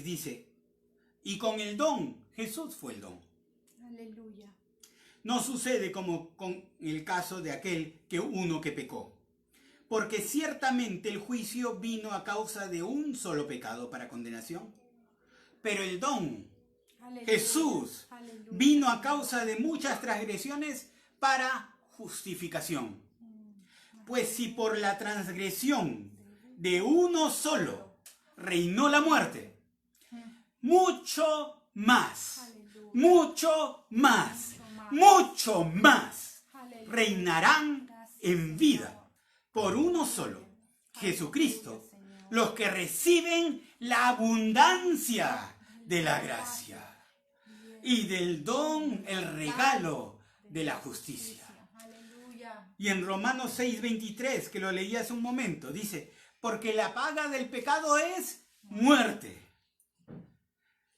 dice, y con el don, Jesús fue el don. Aleluya. No sucede como con el caso de aquel uno que pecó. Porque ciertamente el juicio vino a causa de un solo pecado para condenación. Pero el don, aleluya, Jesús, aleluya, vino a causa de muchas transgresiones para justificación. Pues si por la transgresión de uno solo reinó la muerte, mucho más reinarán en vida por uno solo, Jesucristo, los que reciben la abundancia de la gracia y del don, el regalo de la justicia. Y en Romanos 6:23, que lo leí hace un momento, dice, porque la paga del pecado es muerte.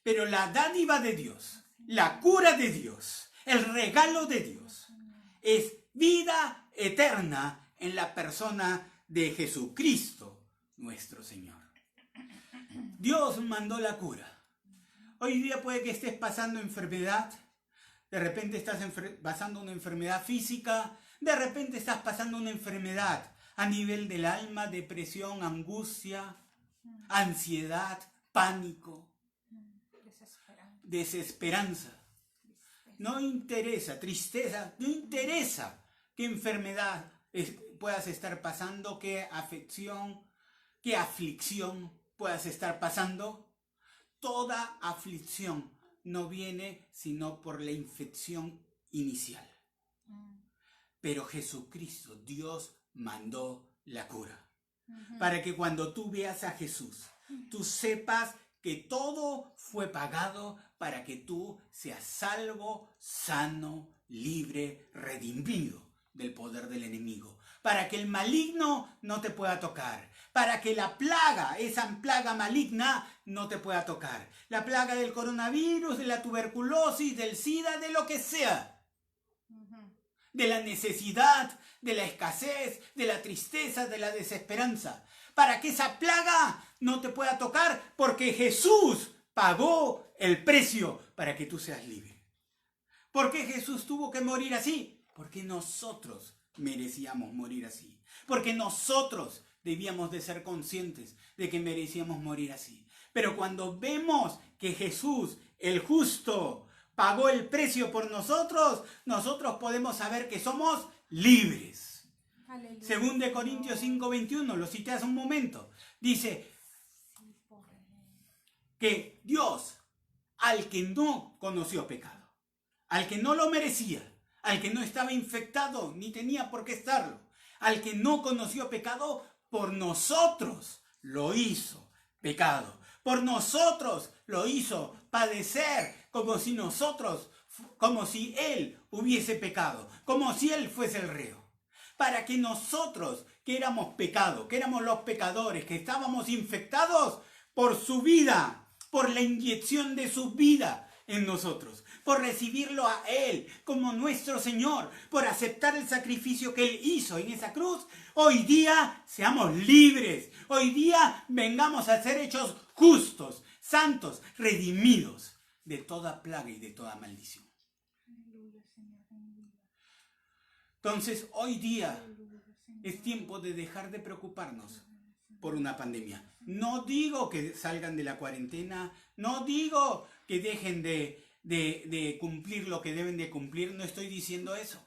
Pero la dádiva de Dios, la cura de Dios, el regalo de Dios, es vida eterna en la persona de Jesucristo, nuestro Señor. Dios mandó la cura. Hoy día puede que estés pasando enfermedad, de repente estás pasando una enfermedad física, de repente estás pasando una enfermedad a nivel del alma, depresión, angustia, ansiedad, pánico, desesperanza. No interesa, tristeza, no interesa qué enfermedad puedas estar pasando, qué aflicción puedas estar pasando. Toda aflicción no viene sino por la infección inicial. Pero Jesucristo, Dios, mandó la cura. Para que cuando tú veas a Jesús, tú sepas que todo fue pagado para que tú seas salvo, sano, libre, redimido del poder del enemigo, para que el maligno no te pueda tocar, para que la plaga, esa plaga maligna, no te pueda tocar. La plaga del coronavirus, de la tuberculosis, del SIDA, de lo que sea. De la necesidad, de la escasez, de la tristeza, de la desesperanza. Para que esa plaga no te pueda tocar, porque Jesús pagó el precio para que tú seas libre. ¿Por qué Jesús tuvo que morir así? Porque nosotros merecíamos morir así. Porque nosotros debíamos de ser conscientes de que merecíamos morir así. Pero cuando vemos que Jesús, el justo, pagó el precio por nosotros, nosotros podemos saber que somos libres. Aleluya. Según de Corintios 5:21, lo cité hace un momento, dice que Dios, al que no conoció pecado, al que no lo merecía, al que no estaba infectado ni tenía por qué estarlo, al que no conoció pecado, por nosotros lo hizo pecado. Por nosotros lo hizo padecer como si Él hubiese pecado, como si Él fuese el reo. Para que nosotros, que éramos pecado, que éramos los pecadores, que estábamos infectados por su vida, por la inyección de su vida en nosotros, por recibirlo a Él como nuestro Señor, por aceptar el sacrificio que Él hizo en esa cruz, hoy día seamos libres, hoy día vengamos a ser hechos justos, santos, redimidos de toda plaga y de toda maldición. Entonces, hoy día es tiempo de dejar de preocuparnos por una pandemia. No digo que salgan de la cuarentena, no digo que dejen de cumplir lo que deben de cumplir, no estoy diciendo eso.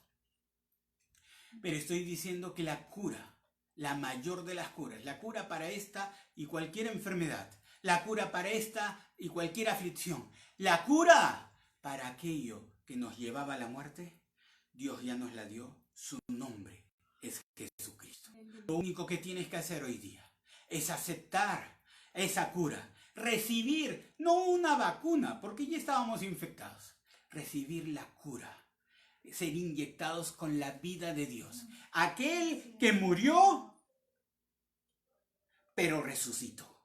Pero estoy diciendo que la cura, la mayor de las curas, la cura para esta y cualquier enfermedad, la cura para esta y cualquier aflicción, la cura para aquello que nos llevaba a la muerte, Dios ya nos la dio. Su nombre es Jesucristo. Lo único que tienes que hacer hoy día es aceptar esa cura, recibir, no una vacuna, porque ya estábamos infectados, recibir la cura, ser inyectados con la vida de Dios. Aquel que murió, pero resucitó.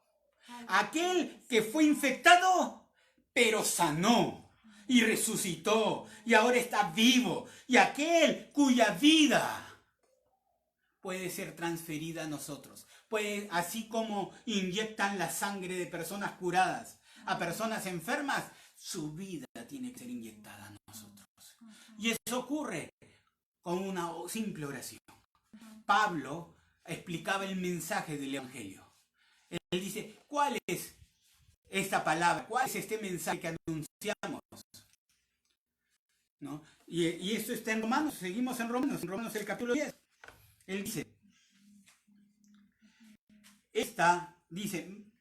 Aquel que fue infectado, pero sanó. Y resucitó, y ahora está vivo, y aquel cuya vida puede ser transferida a nosotros, puede, así como inyectan la sangre de personas curadas a personas enfermas, su vida tiene que ser inyectada a nosotros. Y eso ocurre con una simple oración. Pablo explicaba el mensaje del Evangelio. Él dice, ¿cuál es esta palabra? ¿Cuál es este mensaje que anunciamos? ¿No? Y esto está en Romanos, seguimos en Romanos el capítulo 10. Él dice,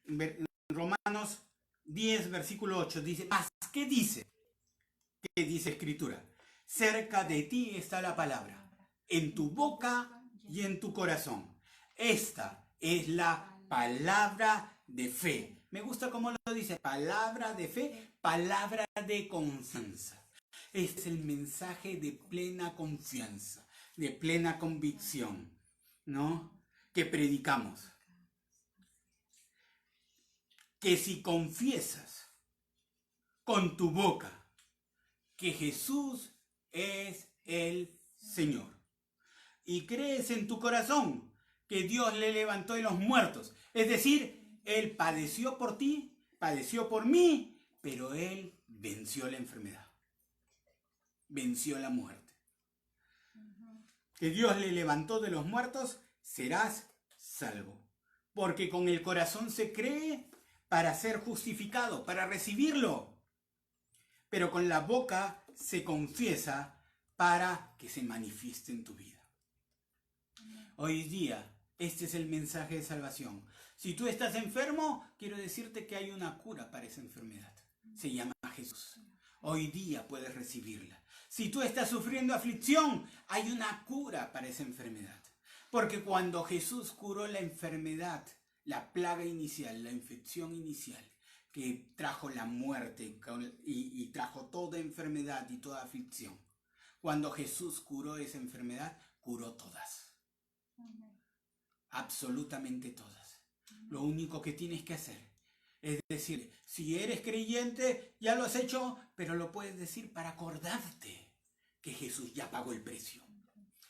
en Romanos 10, versículo 8, dice, ¿más qué dice? ¿Qué dice Escritura? Cerca de ti está la palabra, en tu boca y en tu corazón. Esta es la palabra de fe. Me gusta cómo lo dice, palabra de fe, palabra de confianza. Este es el mensaje de plena confianza, de plena convicción, ¿no? Que predicamos. Que si confiesas con tu boca que Jesús es el Señor y crees en tu corazón que Dios le levantó de los muertos, es decir, Él padeció por ti, padeció por mí, pero Él venció la enfermedad, venció la muerte. Que Dios le levantó de los muertos, serás salvo. Porque con el corazón se cree para ser justificado, para recibirlo. Pero con la boca se confiesa para que se manifieste en tu vida. Hoy día, este es el mensaje de salvación. Si tú estás enfermo, quiero decirte que hay una cura para esa enfermedad. Se llama Jesús. Hoy día puedes recibirla. Si tú estás sufriendo aflicción, hay una cura para esa enfermedad. Porque cuando Jesús curó la enfermedad, la plaga inicial, la infección inicial, que trajo la muerte y trajo toda enfermedad y toda aflicción, cuando Jesús curó esa enfermedad, curó todas. Absolutamente todas. Lo único que tienes que hacer es decir, si eres creyente, ya lo has hecho, pero lo puedes decir para acordarte que Jesús ya pagó el precio.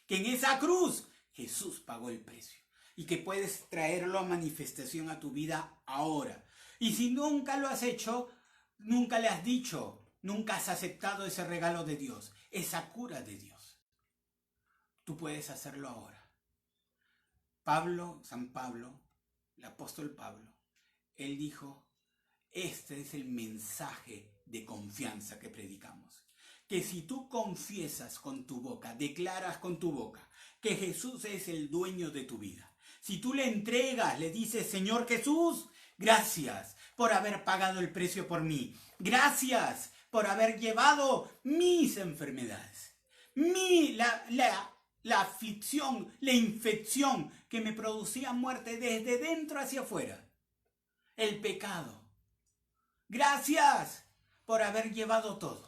Que en esa cruz Jesús pagó el precio. Y que puedes traerlo a manifestación a tu vida ahora. Y si nunca lo has hecho, nunca le has dicho, nunca has aceptado ese regalo de Dios, esa cura de Dios, tú puedes hacerlo ahora. San Pablo, el apóstol Pablo, él dijo, este es el mensaje de confianza que predicamos. Que si tú confiesas con tu boca, declaras con tu boca que Jesús es el dueño de tu vida. Si tú le entregas, le dices, Señor Jesús, gracias por haber pagado el precio por mí. Gracias por haber llevado mis enfermedades. La aflicción, la infección que me producía muerte desde dentro hacia afuera. El pecado. Gracias por haber llevado todo.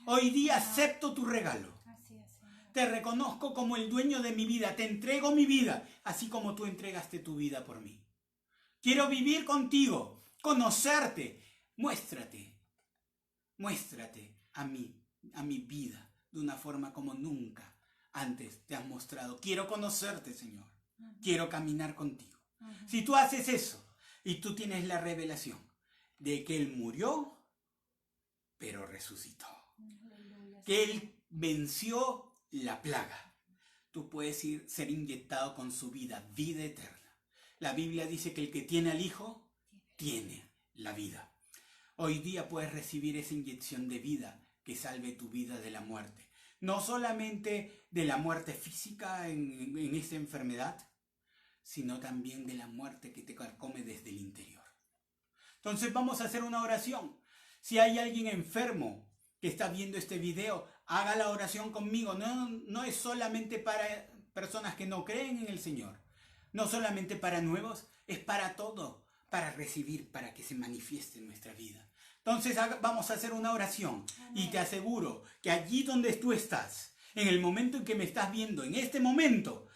Hoy día acepto tu regalo. Te reconozco como el dueño de mi vida. Te entrego mi vida, así como tú entregaste tu vida por mí. Quiero vivir contigo, conocerte. Muéstrate a mi vida de una forma como nunca antes te has mostrado. Quiero conocerte, Señor. Quiero caminar contigo. Si tú haces eso y tú tienes la revelación de que Él murió, pero resucitó. Que Él venció la plaga. Tú puedes ser inyectado con su vida eterna. La Biblia dice que el que tiene al Hijo, tiene la vida. Hoy día puedes recibir esa inyección de vida que salve tu vida de la muerte. No solamente de la muerte física en esta enfermedad, sino también de la muerte que te carcome desde el interior. Entonces vamos a hacer una oración. Si hay alguien enfermo que está viendo este video, haga la oración conmigo. No es solamente para personas que no creen en el Señor. No solamente para nuevos, es para todo, para recibir, para que se manifieste en nuestra vida. Entonces vamos a hacer una oración. Y te aseguro que allí donde tú estás, en el momento en que me estás viendo, en este momento,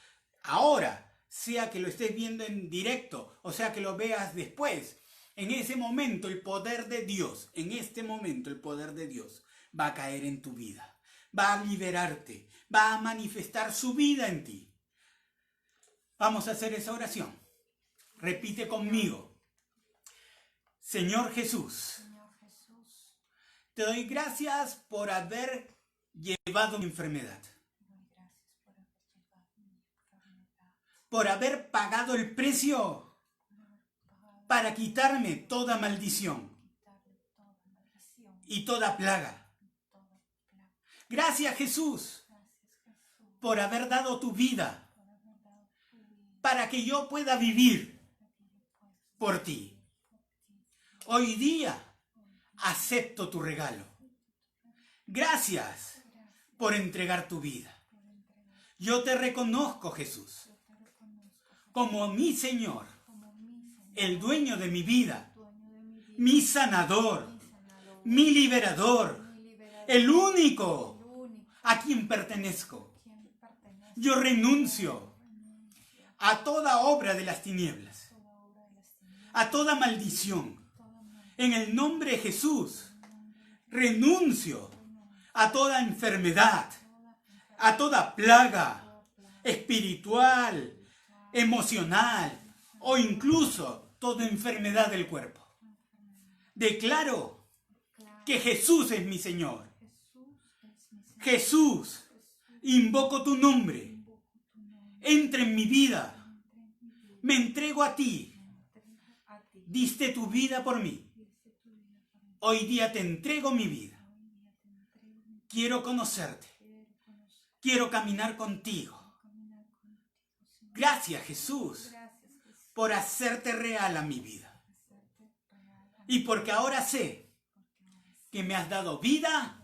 ahora, sea que lo estés viendo en directo, o sea que lo veas después, en ese momento el poder de Dios, en este momento el poder de Dios va a caer en tu vida, va a liberarte, va a manifestar su vida en ti. Vamos a hacer esa oración. Repite conmigo. Señor Jesús, te doy gracias por haber llevado mi enfermedad, por haber pagado el precio para quitarme toda maldición y toda plaga. Gracias, Jesús, por haber dado tu vida para que yo pueda vivir por ti. Hoy día acepto tu regalo. Gracias por entregar tu vida. Yo te reconozco, Jesús, como mi Señor, el dueño de mi vida, mi sanador, mi liberador, el único a quien pertenezco. Yo renuncio a toda obra de las tinieblas, a toda maldición. En el nombre de Jesús, renuncio a toda enfermedad, a toda plaga espiritual, emocional o incluso toda enfermedad del cuerpo. Declaro que Jesús es mi Señor. Jesús, invoco tu nombre. Entra en mi vida. Me entrego a ti. Diste tu vida por mí. Hoy día te entrego mi vida. Quiero conocerte. Quiero caminar contigo. Gracias, Jesús, por hacerte real a mi vida. Y porque ahora sé que me has dado vida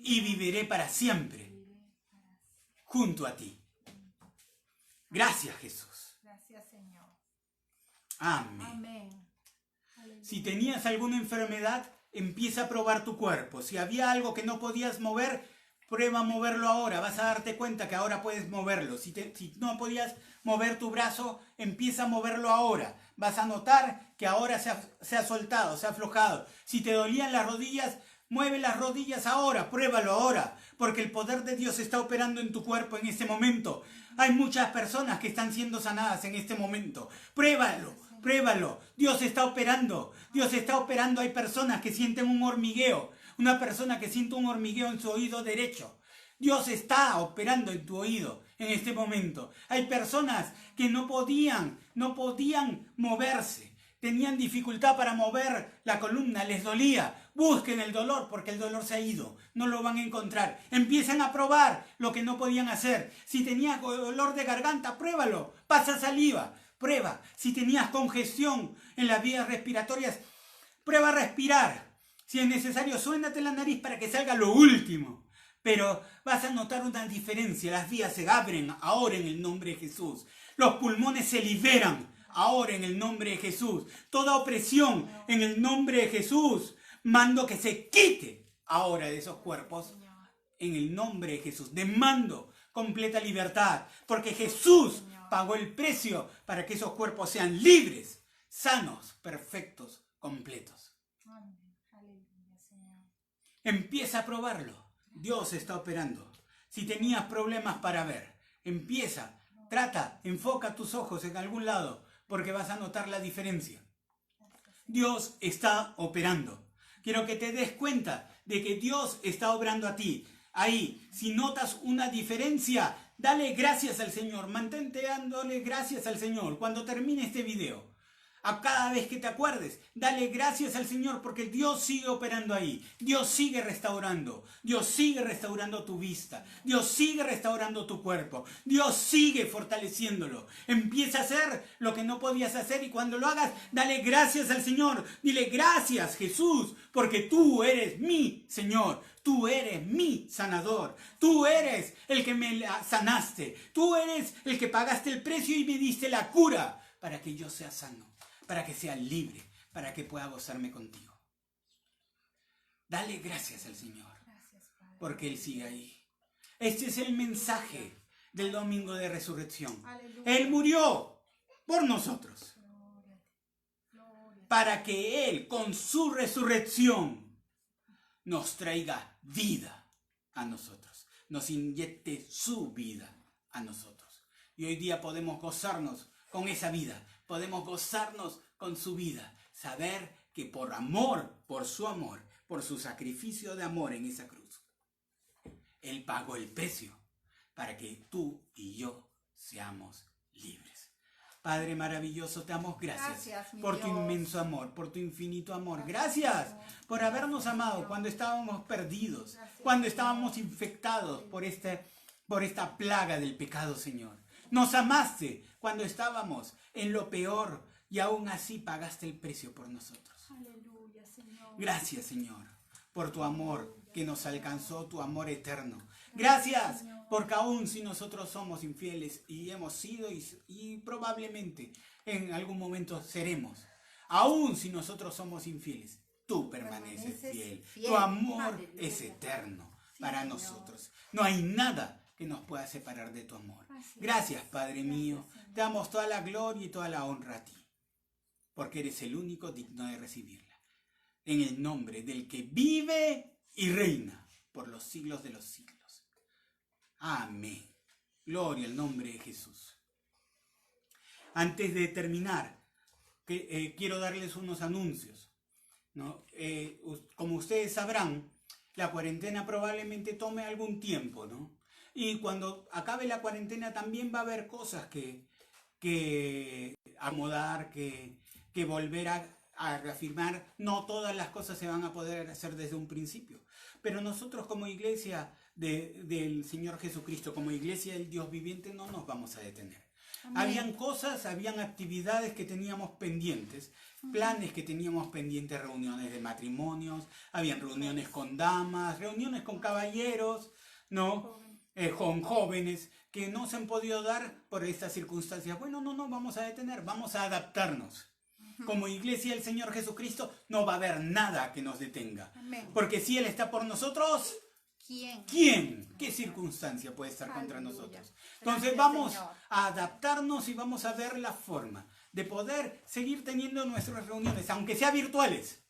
y viviré para siempre junto a ti. Gracias, Jesús. Gracias, Señor. Amén. Amén. Si tenías alguna enfermedad, empieza a probar tu cuerpo. Si había algo que no podías mover, Prueba a moverlo ahora, vas a darte cuenta que ahora puedes moverlo. Si no podías mover tu brazo, empieza a moverlo ahora. Vas a notar que ahora se ha soltado, se ha aflojado. Si te dolían las rodillas, mueve las rodillas ahora, pruébalo ahora, porque el poder de Dios está operando en tu cuerpo en este momento. Hay muchas personas que están siendo sanadas en este momento. Pruébalo, pruébalo. Dios está operando. Dios está operando. Hay personas que sienten un hormigueo. Una persona que siente un hormigueo en su oído derecho. Dios está operando en tu oído en este momento. Hay personas que no podían moverse. Tenían dificultad para mover la columna, les dolía. Busquen el dolor porque el dolor se ha ido. No lo van a encontrar. Empiecen a probar lo que no podían hacer. Si tenías dolor de garganta, pruébalo. Pasa saliva, prueba. Si tenías congestión en las vías respiratorias, prueba a respirar. Si es necesario, suénate la nariz para que salga lo último. Pero vas a notar una diferencia. Las vías se abren ahora en el nombre de Jesús. Los pulmones se liberan ahora en el nombre de Jesús. Toda opresión en el nombre de Jesús. Mando que se quite ahora de esos cuerpos en el nombre de Jesús. Demando completa libertad. Porque Jesús pagó el precio para que esos cuerpos sean libres, sanos, perfectos, completos. Empieza a probarlo. Dios está operando. Si tenías problemas para ver, empieza, trata, enfoca tus ojos en algún lado, porque vas a notar la diferencia. Dios está operando. Quiero que te des cuenta de que Dios está obrando a ti. Ahí, si notas una diferencia, dale gracias al Señor. Mantente dándole gracias al Señor cuando termine este video. A cada vez que te acuerdes, dale gracias al Señor porque Dios sigue operando ahí. Dios sigue restaurando. Dios sigue restaurando tu vista. Dios sigue restaurando tu cuerpo. Dios sigue fortaleciéndolo. Empieza a hacer lo que no podías hacer y cuando lo hagas, dale gracias al Señor. Dile gracias, Jesús, porque tú eres mi Señor. Tú eres mi sanador. Tú eres el que me sanaste. Tú eres el que pagaste el precio y me diste la cura para que yo sea sano, para que sea libre, para que pueda gozarme contigo. Dale gracias al Señor, porque Él sigue ahí. Este es el mensaje del domingo de resurrección. Él murió por nosotros, para que Él, con su resurrección, nos traiga vida a nosotros, nos inyecte su vida a nosotros. Y hoy día podemos gozarnos con esa vida. Podemos gozarnos con su vida, saber que por amor, por su sacrificio de amor en esa cruz, Él pagó el precio para que tú y yo seamos libres. Padre maravilloso, te damos gracias por tu inmenso amor, por tu infinito amor. Gracias por habernos amado cuando estábamos perdidos, cuando estábamos infectados por esta plaga del pecado, Señor. Nos amaste cuando estábamos en lo peor y aún así pagaste el precio por nosotros. Aleluya, Señor. Gracias, Señor, por tu amor que nos alcanzó, tu amor eterno. Gracias, porque aún si nosotros somos infieles y hemos sido y probablemente en algún momento seremos, aún si nosotros somos infieles, tú permaneces fiel. Tu amor es eterno para nosotros. No hay nada que nos pueda separar de tu amor. Gracias, Padre mío. Te damos toda la gloria y toda la honra a ti, porque eres el único digno de recibirla. En el nombre del que vive y reina por los siglos de los siglos. Amén. Gloria al nombre de Jesús. Antes de terminar, quiero darles unos anuncios, ¿no? Como ustedes sabrán, la cuarentena probablemente tome algún tiempo, ¿no? Y cuando acabe la cuarentena también va a haber cosas que acomodar, que volver a reafirmar. No todas las cosas se van a poder hacer desde un principio. Pero nosotros como iglesia del Señor Jesucristo, como iglesia del Dios viviente, no nos vamos a detener. Amén. Habían actividades que teníamos pendientes, planes que teníamos pendientes, reuniones de matrimonios, habían reuniones con damas, reuniones con caballeros, ¿no? Con jóvenes que no se han podido dar por estas circunstancias. Bueno, no vamos a detener, vamos a adaptarnos. Como iglesia del Señor Jesucristo no va a haber nada que nos detenga. Amén. Porque si Él está por nosotros, ¿quién? ¿Quién? ¿Qué circunstancia puede estar contra Aleluya. nosotros? Entonces Gracias, vamos Señor. a adaptarnos y vamos a ver la forma de poder seguir teniendo nuestras reuniones, aunque sean virtuales.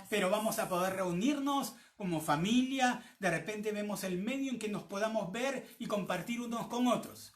Pero vamos a poder reunirnos como familia, de repente vemos el medio en que nos podamos ver y compartir unos con otros.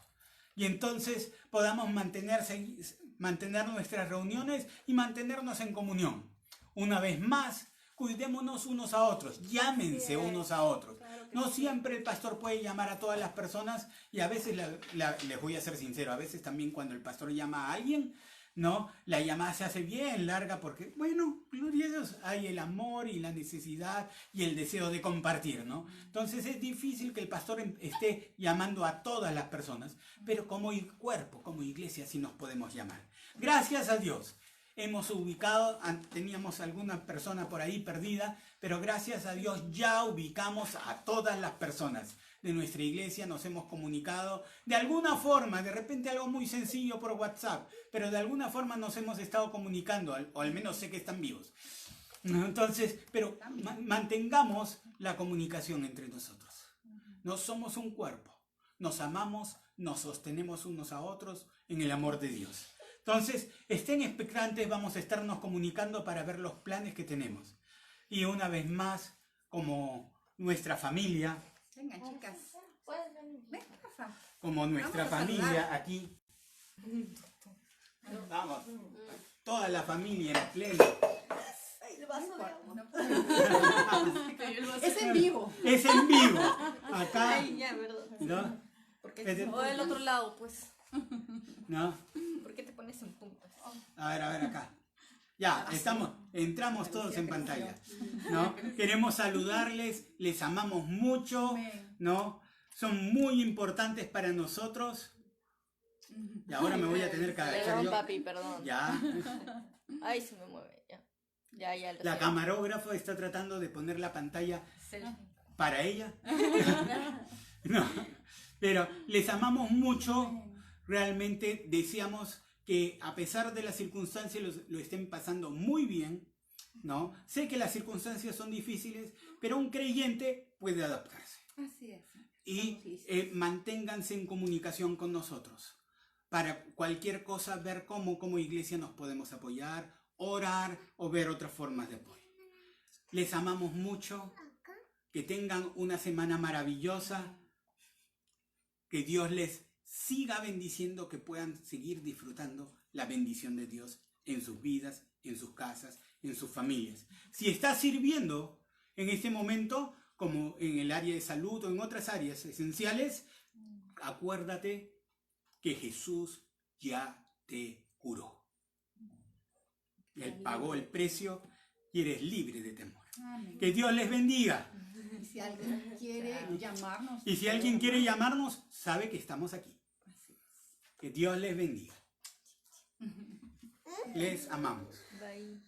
Y entonces podamos mantener nuestras reuniones y mantenernos en comunión. Una vez más, cuidémonos unos a otros, llámense unos a otros. No siempre el pastor puede llamar a todas las personas y a veces, les voy a ser sincero, a veces también cuando el pastor llama a alguien, ¿no? La llamada se hace bien larga porque, bueno, gloria a Dios, hay el amor y la necesidad y el deseo de compartir, ¿no? Entonces es difícil que el pastor esté llamando a todas las personas, pero como cuerpo, como iglesia, sí nos podemos llamar. Gracias a Dios. Hemos ubicado, teníamos alguna persona por ahí perdida, pero gracias a Dios ya ubicamos a todas las personas de nuestra iglesia, nos hemos comunicado de alguna forma, de repente algo muy sencillo por WhatsApp, pero de alguna forma nos hemos estado comunicando, o al menos sé que están vivos. Entonces, pero mantengamos la comunicación entre nosotros. No somos un cuerpo, nos amamos, nos sostenemos unos a otros en el amor de Dios. Entonces, estén expectantes, vamos a estarnos comunicando para ver los planes que tenemos. Y una vez más, como nuestra familia, Vengan, chicas. Ven, Rafa. como nuestra Vamos a familia saludar. aquí. Vamos, toda la familia en pleno. El vaso de agua. Es en vivo. Es en vivo. Acá, Ay, ya, verdad. ¿no? Porque o del otro lado, pues. ¿No? ¿Por qué te pones en puntas? A ver, acá. Ya, entramos todos en pantalla, ¿no? Queremos saludarles, les amamos mucho, ¿no? Son muy importantes para nosotros. Y ahora me voy a tener que agachar Perdón, yo. papi, perdón. Ya. Ay, se me mueve, ya. Ya, lo La sé. camarógrafa está tratando de poner la pantalla Selfie. para ella. No, pero les amamos mucho. Realmente deseamos que a pesar de las circunstancias lo estén pasando muy bien, ¿no? Sé que las circunstancias son difíciles, pero un creyente puede adaptarse. Así es. Y manténganse en comunicación con nosotros. Para cualquier cosa, ver cómo como iglesia nos podemos apoyar, orar o ver otras formas de apoyo. Les amamos mucho. Que tengan una semana maravillosa. Que Dios les siga bendiciendo, que puedan seguir disfrutando la bendición de Dios en sus vidas, en sus casas, en sus familias. Si estás sirviendo en este momento, como en el área de salud o en otras áreas esenciales, acuérdate que Jesús ya te curó. Él pagó el precio y eres libre de temor. Amén. Que Dios les bendiga. Y si alguien quiere llamarnos. Y si alguien quiere llamarnos, sabe que estamos aquí. Que Dios les bendiga. Les amamos. Bye.